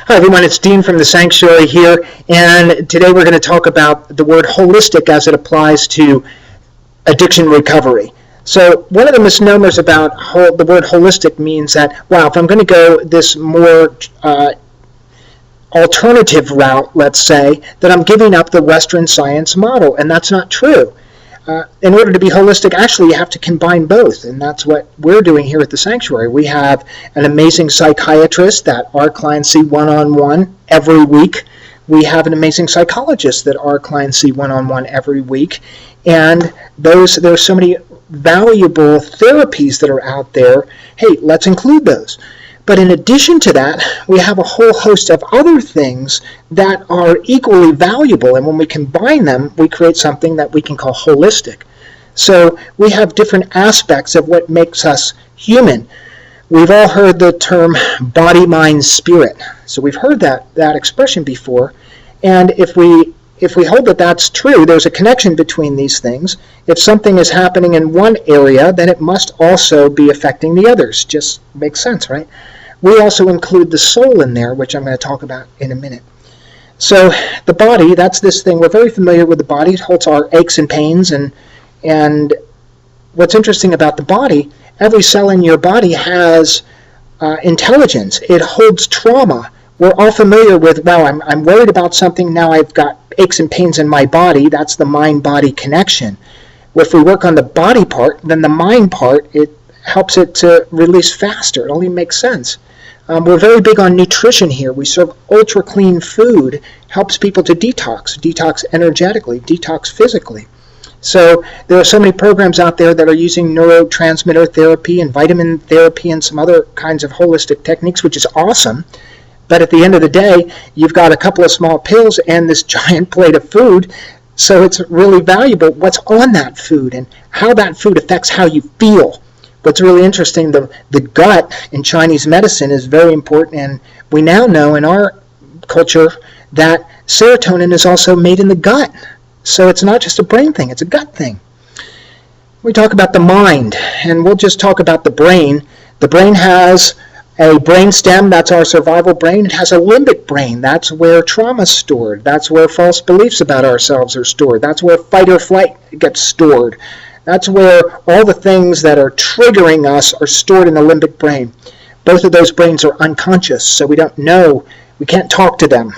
Hi everyone, it's Dean from the Sanctuary here, and today we're going to talk about the word holistic as it applies to addiction recovery. So one of the misnomers about the word holistic means that, wow, if I'm going to go this more alternative route, let's say, that I'm giving up the Western science model, and that's not true. In order to be holistic, actually, you have to combine both, and that's what we're doing here at the Sanctuary. We have an amazing psychiatrist that our clients see one-on-one every week. We have an amazing psychologist that our clients see one-on-one every week, and there are so many valuable therapies that are out there. Hey, let's include those. But in addition to that, we have a whole host of other things that are equally valuable, and when we combine them, we create something that we can call holistic. So we have different aspects of what makes us human. We've all heard the term body, mind, spirit. So we've heard that expression before, and if we hold that that's true, there's a connection between these things. If something is happening in one area, then it must also be affecting the others. Just makes sense, right? We also include the soul in there, which I'm going to talk about in a minute. So the body, that's this thing. We're very familiar with the body. It holds our aches and pains. And what's interesting about the body, every cell in your body has intelligence. It holds trauma. We're all familiar with, wow, I'm worried about something. Now I've got aches and pains in my body. That's the mind-body connection. If we work on the body part, then the mind part, it helps it to release faster. It only makes sense. We're very big on nutrition here. We serve ultra-clean food, helps people to detox energetically, detox physically. So there are so many programs out there that are using neurotransmitter therapy and vitamin therapy and some other kinds of holistic techniques, which is awesome. But at the end of the day, you've got a couple of small pills and this giant plate of food, so it's really valuable what's on that food and how that food affects how you feel. What's really interesting, the gut in Chinese medicine is very important, and we now know in our culture that serotonin is also made in the gut. So it's not just a brain thing, it's a gut thing. We talk about the mind, and we'll just talk about the brain. The brain has a brain stem, that's our survival brain. It has a limbic brain, that's where trauma is stored. That's where false beliefs about ourselves are stored. That's where fight or flight gets stored. That's where all the things that are triggering us are stored in the limbic brain. Both of those brains are unconscious, so we don't know, we can't talk to them.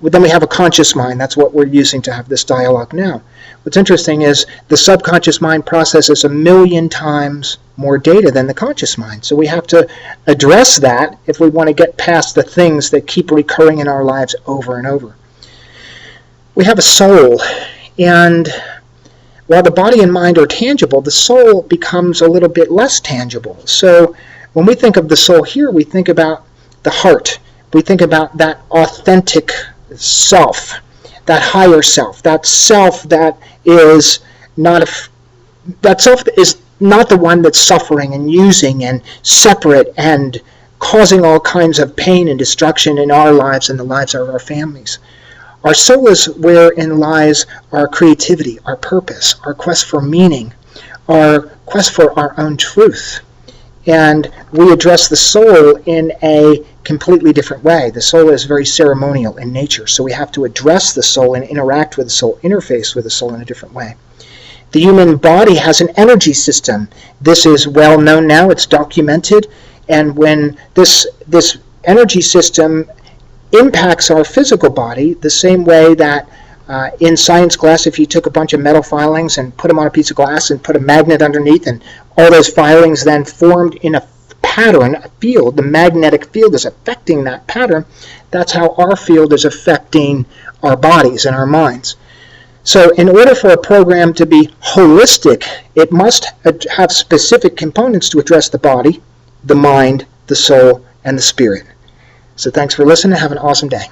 But then we have a conscious mind. That's what we're using to have this dialogue now. What's interesting is the subconscious mind processes 1,000,000 times more data than the conscious mind. So we have to address that if we want to get past the things that keep recurring in our lives over and over. We have a soul, and while the body and mind are tangible, the soul becomes a little bit less tangible. So when we think of the soul here, we think about the heart. We think about that authentic self, that higher self, that self that is not the one that's suffering and using and separate and causing all kinds of pain and destruction in our lives and the lives of our families. Our soul is wherein lies our creativity, our purpose, our quest for meaning, our quest for our own truth. And we address the soul in a completely different way. The soul is very ceremonial in nature, so we have to address the soul and interact with the soul, interface with the soul in a different way. The human body has an energy system. This is well known now, it's documented, and when this energy system impacts our physical body the same way that in science class, if you took a bunch of metal filings and put them on a piece of glass and put a magnet underneath, and all those filings then formed in a pattern, a field, the magnetic field is affecting that pattern, that's how our field is affecting our bodies and our minds. So in order for a program to be holistic, it must have specific components to address the body, the mind, the soul, and the spirit. So thanks for listening. Have an awesome day.